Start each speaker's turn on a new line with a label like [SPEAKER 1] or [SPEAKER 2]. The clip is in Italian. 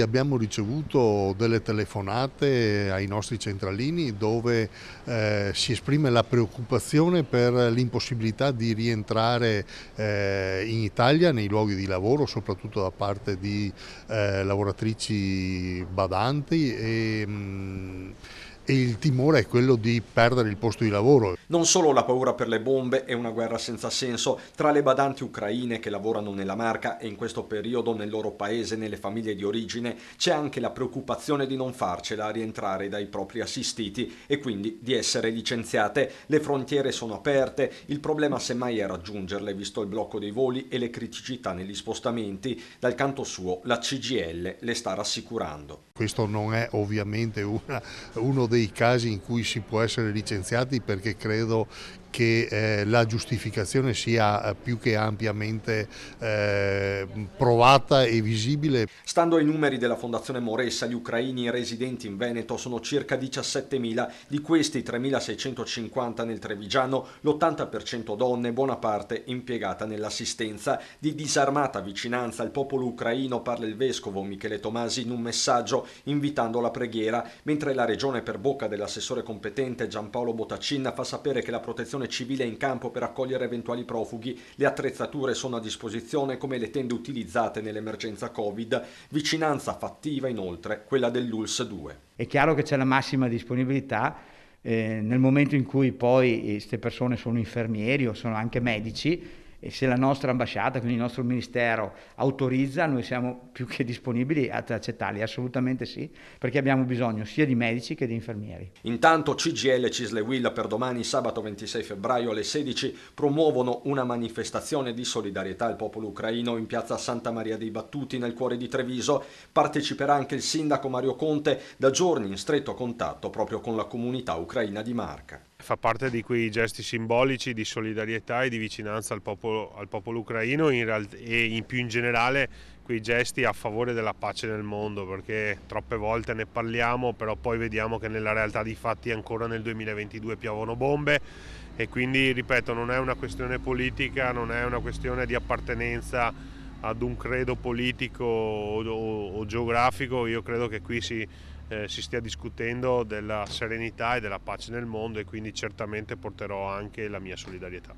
[SPEAKER 1] Abbiamo ricevuto delle telefonate ai nostri centralini dove si esprime la preoccupazione per l'impossibilità di rientrare in Italia nei luoghi di lavoro, soprattutto da parte di lavoratrici badanti e il timore è quello di perdere il posto di lavoro.
[SPEAKER 2] Non solo la paura per le bombe e una guerra senza senso tra le badanti ucraine che lavorano nella Marca e in questo periodo nel loro paese, nelle famiglie di origine, c'è anche la preoccupazione di non farcela a rientrare dai propri assistiti e quindi di essere licenziate. Le frontiere sono aperte, il problema semmai è raggiungerle visto il blocco dei voli e le criticità negli spostamenti. Dal canto suo la CGIL le sta rassicurando.
[SPEAKER 1] Questo non è ovviamente uno dei casi in cui si può essere licenziati, perché credo che la giustificazione sia più che ampiamente provata e visibile.
[SPEAKER 2] Stando ai numeri della Fondazione Moressa, gli ucraini residenti in Veneto sono circa 17.000, di questi 3.650 nel Trevigiano, l'80% donne, buona parte impiegata nell'assistenza. Di disarmata vicinanza al popolo ucraino parla il vescovo Michele Tomasi in un messaggio invitando alla preghiera, mentre la regione per bocca dell'assessore competente Giampaolo Botaccin fa sapere che la protezione civile è in campo per accogliere eventuali profughi, le attrezzature sono a disposizione come le tende utilizzate nell'emergenza Covid, vicinanza fattiva inoltre quella dell'ULS 2.
[SPEAKER 3] È chiaro che c'è la massima disponibilità nel momento in cui poi queste persone sono infermieri o sono anche medici, e se la nostra ambasciata, quindi il nostro ministero, autorizza, noi siamo più che disponibili ad accettarli, assolutamente sì, perché abbiamo bisogno sia di medici che di infermieri.
[SPEAKER 2] Intanto CGIL e Cisle per domani, sabato 26 febbraio alle 16, promuovono una manifestazione di solidarietà al popolo ucraino in piazza Santa Maria dei Battuti nel cuore di Treviso. Parteciperà anche il sindaco Mario Conte, da giorni in stretto contatto proprio con la comunità ucraina di Marca.
[SPEAKER 4] Fa parte di quei gesti simbolici di solidarietà e di vicinanza al popolo ucraino e in più in generale quei gesti a favore della pace nel mondo, perché troppe volte ne parliamo, però poi vediamo che nella realtà dei fatti ancora nel 2022 piovono bombe e quindi, ripeto, non è una questione politica, non è una questione di appartenenza ad un credo politico o geografico. Io credo che qui si stia discutendo della serenità e della pace nel mondo e quindi certamente porterò anche la mia solidarietà.